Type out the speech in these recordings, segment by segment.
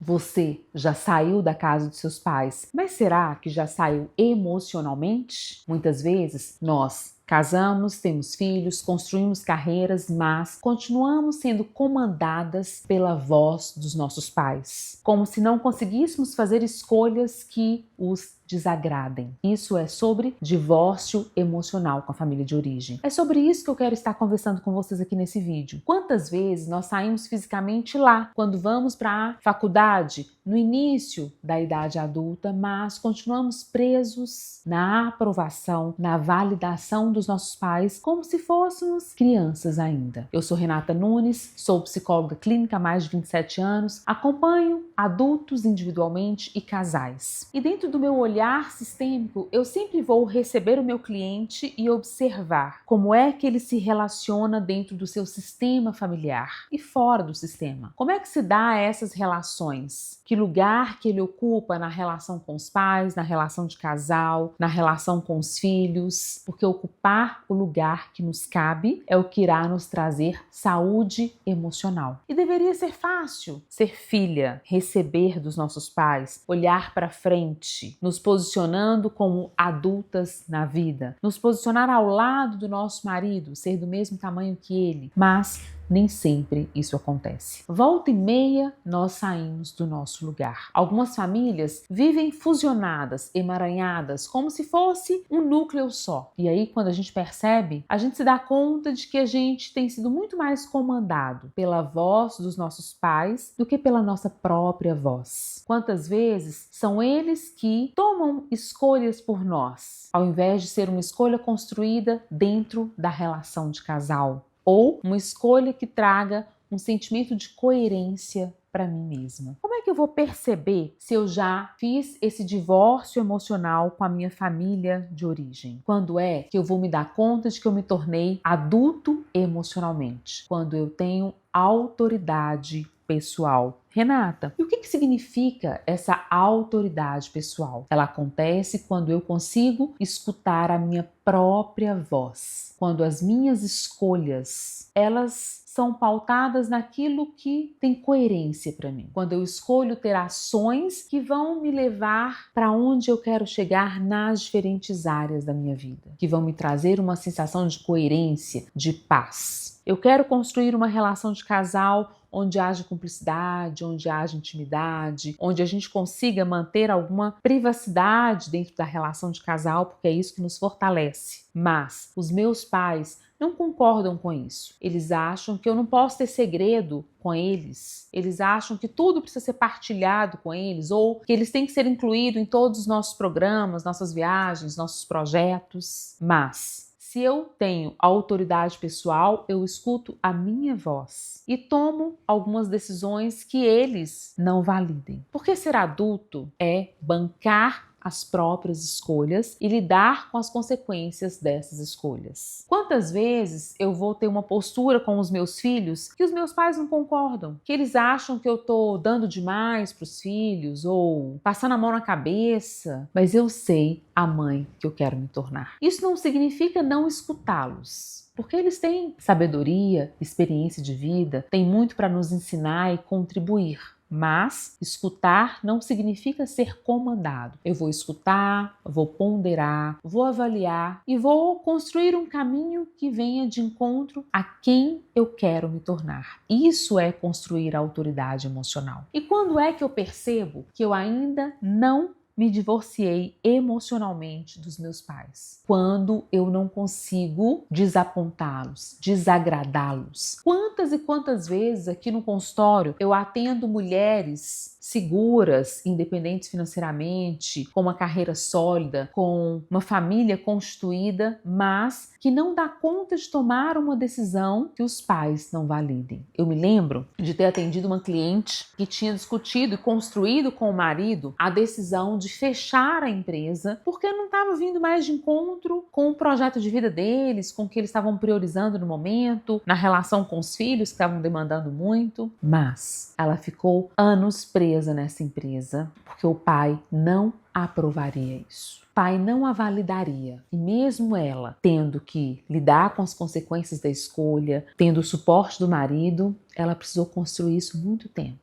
Você já saiu da casa de seus pais, mas será que já saiu emocionalmente? Muitas vezes nós casamos, temos filhos, construímos carreiras, mas continuamos sendo comandadas pela voz dos nossos pais, como se não conseguíssemos fazer escolhas que os desagradem. Isso é sobre divórcio emocional com a família de origem. É sobre isso que eu quero estar conversando com vocês aqui nesse vídeo. Quantas vezes nós saímos fisicamente lá, quando vamos para a faculdade, no início da idade adulta, mas continuamos presos na aprovação, na validação dos nossos pais, como se fôssemos crianças ainda. Eu sou Renata Nunes, sou psicóloga clínica há mais de 27 anos, acompanho adultos individualmente e casais. E dentro do meu olhar sistêmico, eu sempre vou receber o meu cliente e observar como é que ele se relaciona dentro do seu sistema familiar e fora do sistema. Como é que se dá essas relações? Que lugar que ele ocupa na relação com os pais, na relação de casal, na relação com os filhos? Porque ocupar o lugar que nos cabe é o que irá nos trazer saúde emocional. E deveria ser fácil ser filha, receber dos nossos pais, olhar para frente, nos posicionando como adultas na vida, nos posicionar ao lado do nosso marido, ser do mesmo tamanho que ele, mas nem sempre isso acontece. Volta e meia, nós saímos do nosso lugar. Algumas famílias vivem fusionadas, emaranhadas, como se fosse um núcleo só. E aí, quando a gente percebe, a gente se dá conta de que a gente tem sido muito mais comandado pela voz dos nossos pais do que pela nossa própria voz. Quantas vezes são eles que tomam escolhas por nós, ao invés de ser uma escolha construída dentro da relação de casal? Ou uma escolha que traga um sentimento de coerência para mim mesma. Como é que eu vou perceber se eu já fiz esse divórcio emocional com a minha família de origem? Quando é que eu vou me dar conta de que eu me tornei adulto emocionalmente? Quando eu tenho autoridade pessoal. Renata, e o que significa essa autoridade pessoal? Ela acontece quando eu consigo escutar a minha própria voz, quando as minhas escolhas, elas são pautadas naquilo que tem coerência para mim. Quando eu escolho ter ações que vão me levar para onde eu quero chegar nas diferentes áreas da minha vida, que vão me trazer uma sensação de coerência, de paz. Eu quero construir uma relação de casal onde haja cumplicidade, onde haja intimidade, onde a gente consiga manter alguma privacidade dentro da relação de casal, porque é isso que nos fortalece. Mas os meus pais não concordam com isso. Eles acham que eu não posso ter segredo com eles. Eles acham que tudo precisa ser partilhado com eles ou que eles têm que ser incluídos em todos os nossos programas, nossas viagens, nossos projetos. Mas se eu tenho autoridade pessoal, eu escuto a minha voz e tomo algumas decisões que eles não validem. Porque ser adulto é bancar as próprias escolhas e lidar com as consequências dessas escolhas. Quantas vezes eu vou ter uma postura com os meus filhos que os meus pais não concordam, que eles acham que eu tô dando demais para os filhos ou passando a mão na cabeça, mas eu sei a mãe que eu quero me tornar. Isso não significa não escutá-los, porque eles têm sabedoria, experiência de vida, têm muito para nos ensinar e contribuir. Mas escutar não significa ser comandado. Eu vou escutar, vou ponderar, vou avaliar e vou construir um caminho que venha de encontro a quem eu quero me tornar. Isso é construir a autoridade emocional. E quando é que eu percebo que eu ainda não me divorciei emocionalmente dos meus pais? Quando eu não consigo desapontá-los, desagradá-los. Quantas e quantas vezes aqui no consultório eu atendo mulheres seguras, independentes financeiramente, com uma carreira sólida, com uma família constituída, mas que não dá conta de tomar uma decisão que os pais não validem. Eu me lembro de ter atendido uma cliente que tinha discutido e construído com o marido a decisão de fechar a empresa porque não estava vindo mais de encontro com o projeto de vida deles, com o que eles estavam priorizando no momento, na relação com os filhos que estavam demandando muito. Mas ela ficou anos presa nessa empresa porque o pai não aprovaria isso. O pai não a validaria. E mesmo ela tendo que lidar com as consequências da escolha, tendo o suporte do marido, ela precisou construir isso muito tempo.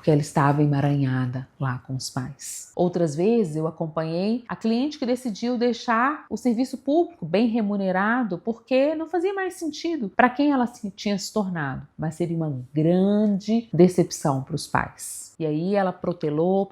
porque ela estava emaranhada lá com os pais. Outras vezes eu acompanhei a cliente que decidiu deixar o serviço público bem remunerado porque não fazia mais sentido para quem ela tinha se tornado, mas seria uma grande decepção para os pais. E aí ela protelou,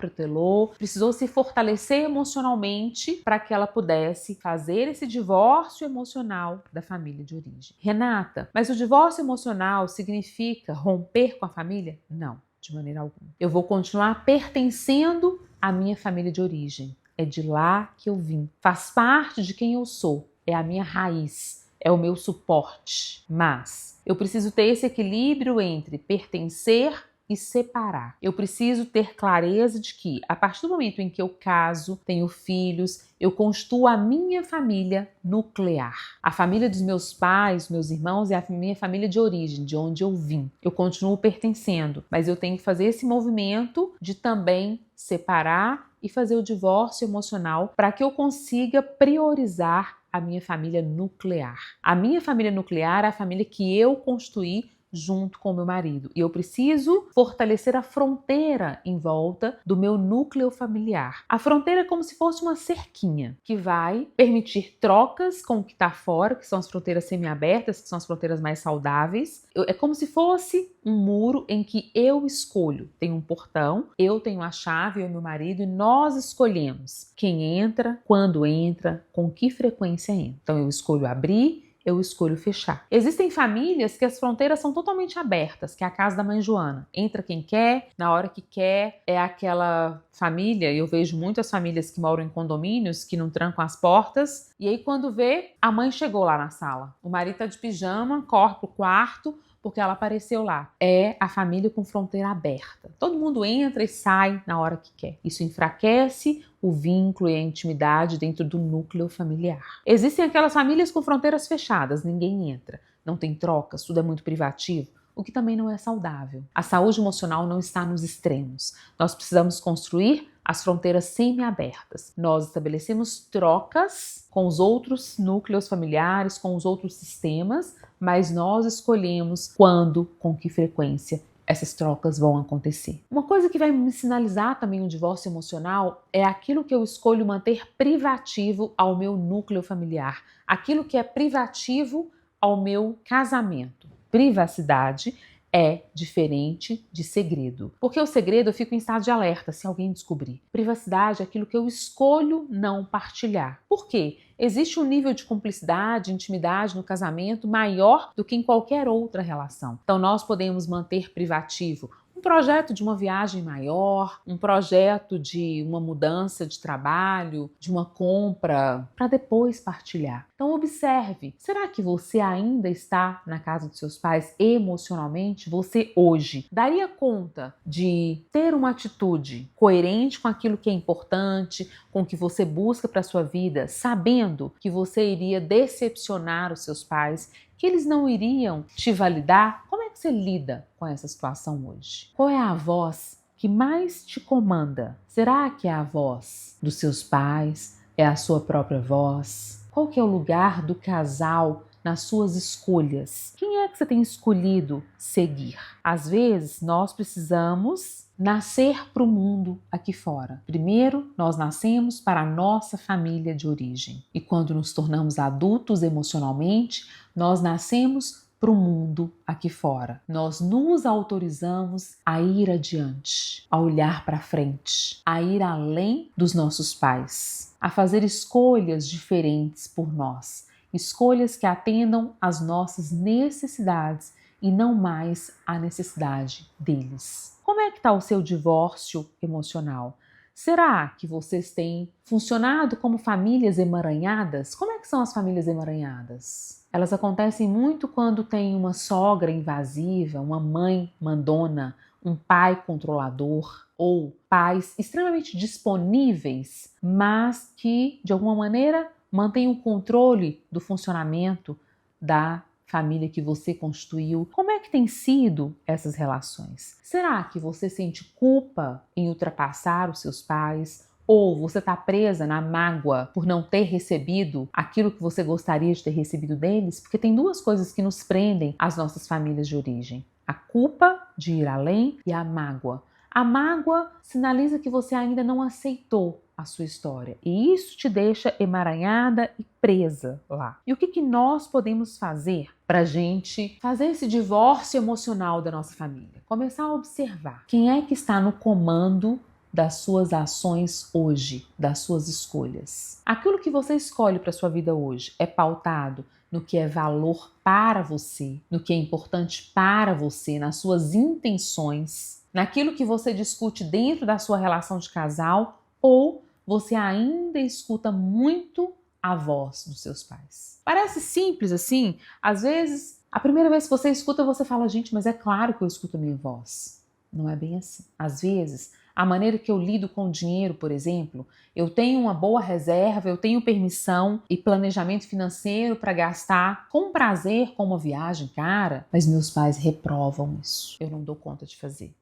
precisou se fortalecer emocionalmente para que ela pudesse fazer esse divórcio emocional da família de origem. Renata, mas o divórcio emocional significa romper com a família? Não, de maneira alguma. Eu vou continuar pertencendo à minha família de origem. É de lá que eu vim. Faz parte de quem eu sou. É a minha raiz. É o meu suporte. Mas eu preciso ter esse equilíbrio entre pertencer e separar. Eu preciso ter clareza de que, a partir do momento em que eu caso, tenho filhos, eu construo a minha família nuclear. A família dos meus pais, meus irmãos, é a minha família de origem, de onde eu vim. Eu continuo pertencendo, mas eu tenho que fazer esse movimento de também separar e fazer o divórcio emocional para que eu consiga priorizar a minha família nuclear. A minha família nuclear é a família que eu construí junto com o meu marido. E eu preciso fortalecer a fronteira em volta do meu núcleo familiar. A fronteira é como se fosse uma cerquinha que vai permitir trocas com o que está fora, que são as fronteiras semiabertas, que são as fronteiras mais saudáveis. É como se fosse um muro em que eu escolho. Tem um portão, eu tenho a chave, eu e meu marido, e nós escolhemos quem entra, quando entra, com que frequência entra. Então eu escolho abrir, eu escolho fechar. Existem famílias que as fronteiras são totalmente abertas, que é a casa da mãe Joana. Entra quem quer, na hora que quer. É aquela família, eu vejo muitas famílias que moram em condomínios que não trancam as portas. E aí quando vê, a mãe chegou lá na sala. O marido tá de pijama, corre pro quarto, porque ela apareceu lá. É a família com fronteira aberta. Todo mundo entra e sai na hora que quer. Isso enfraquece o vínculo e a intimidade dentro do núcleo familiar. Existem aquelas famílias com fronteiras fechadas, ninguém entra, não tem trocas, tudo é muito privativo, o que também não é saudável. A saúde emocional não está nos extremos. Nós precisamos construir as fronteiras semi-abertas. Nós estabelecemos trocas com os outros núcleos familiares, com os outros sistemas, mas nós escolhemos quando, com que frequência essas trocas vão acontecer. Uma coisa que vai me sinalizar também um divórcio emocional é aquilo que eu escolho manter privativo ao meu núcleo familiar, aquilo que é privativo ao meu casamento. Privacidade é diferente de segredo. Porque o segredo eu fico em estado de alerta se alguém descobrir. Privacidade é aquilo que eu escolho não partilhar. Por quê? Existe um nível de cumplicidade, intimidade no casamento maior do que em qualquer outra relação. Então nós podemos manter privativo um projeto de uma viagem maior, um projeto de uma mudança de trabalho, de uma compra, para depois partilhar. Então observe, será que você ainda está na casa dos seus pais emocionalmente? Você hoje daria conta de ter uma atitude coerente com aquilo que é importante, com o que você busca para a sua vida, sabendo que você iria decepcionar os seus pais, que eles não iriam te validar? Como é que você lida com essa situação hoje? Qual é a voz que mais te comanda? Será que é a voz dos seus pais? É a sua própria voz? Qual que é o lugar do casal nas suas escolhas? Quem é que você tem escolhido seguir? Às vezes, nós precisamos nascer para o mundo aqui fora. Primeiro, nós nascemos para a nossa família de origem. E quando nos tornamos adultos emocionalmente, nós nascemos para o mundo aqui fora. Nós nos autorizamos a ir adiante, a olhar para frente, a ir além dos nossos pais, a fazer escolhas diferentes por nós, escolhas que atendam às nossas necessidades e não mais à necessidade deles. Como é que está o seu divórcio emocional? Será que vocês têm funcionado como famílias emaranhadas? Como é que são as famílias emaranhadas? Elas acontecem muito quando tem uma sogra invasiva, uma mãe mandona, um pai controlador ou pais extremamente disponíveis, mas que, de alguma maneira, mantêm o controle do funcionamento da família que você constituiu. Como é que tem sido essas relações? Será que você sente culpa em ultrapassar os seus pais? Ou você está presa na mágoa por não ter recebido aquilo que você gostaria de ter recebido deles? Porque tem duas coisas que nos prendem às nossas famílias de origem: a culpa de ir além e a mágoa. A mágoa sinaliza que você ainda não aceitou a sua história e isso te deixa emaranhada e presa lá. E o que nós podemos fazer para a gente fazer esse divórcio emocional da nossa família? Começar a observar quem é que está no comando das suas ações hoje, das suas escolhas. Aquilo que você escolhe para sua vida hoje é pautado no que é valor para você, no que é importante para você, nas suas intenções, naquilo que você discute dentro da sua relação de casal, ou você ainda escuta muito a voz dos seus pais. Parece simples assim, às vezes a primeira vez que você escuta você fala, gente, mas é claro que eu escuto a minha voz. Não é bem assim. Às vezes a maneira que eu lido com o dinheiro, por exemplo, eu tenho uma boa reserva, eu tenho permissão e planejamento financeiro para gastar com prazer com uma viagem cara, mas meus pais reprovam isso. Eu não dou conta de fazer.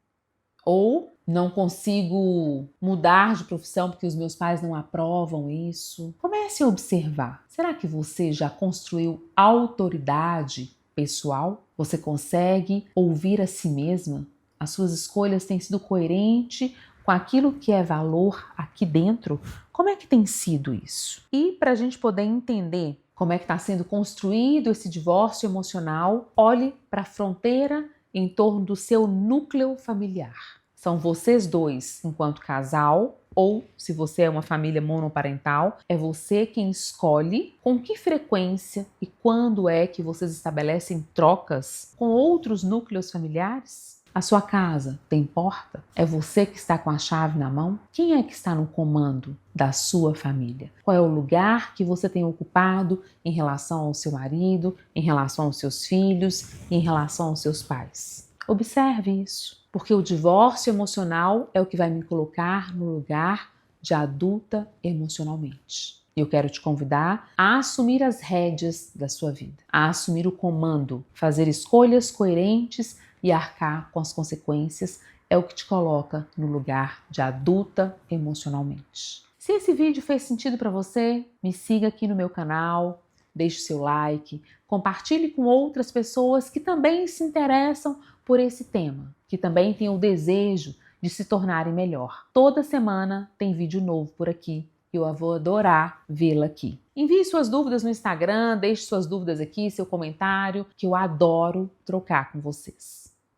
Ou não consigo mudar de profissão porque os meus pais não aprovam isso. Comece a observar. Será que você já construiu autoridade pessoal? Você consegue ouvir a si mesma? As suas escolhas têm sido coerentes com aquilo que é valor aqui dentro? Como é que tem sido isso? E para a gente poder entender como é que está sendo construído esse divórcio emocional, olhe para a fronteira em torno do seu núcleo familiar. São vocês dois enquanto casal, ou se você é uma família monoparental, é você quem escolhe com que frequência e quando é que vocês estabelecem trocas com outros núcleos familiares? A sua casa tem porta? É você que está com a chave na mão? Quem é que está no comando da sua família? Qual é o lugar que você tem ocupado em relação ao seu marido, em relação aos seus filhos, em relação aos seus pais? Observe isso, porque o divórcio emocional é o que vai me colocar no lugar de adulta emocionalmente. E eu quero te convidar a assumir as rédeas da sua vida, a assumir o comando, fazer escolhas coerentes e arcar com as consequências é o que te coloca no lugar de adulta emocionalmente. Se esse vídeo fez sentido para você, me siga aqui no meu canal, deixe seu like, compartilhe com outras pessoas que também se interessam por esse tema, que também têm o desejo de se tornarem melhor. Toda semana tem vídeo novo por aqui. Eu vou adorar vê-la aqui. Envie suas dúvidas no Instagram, deixe suas dúvidas aqui, seu comentário, que eu adoro trocar com vocês.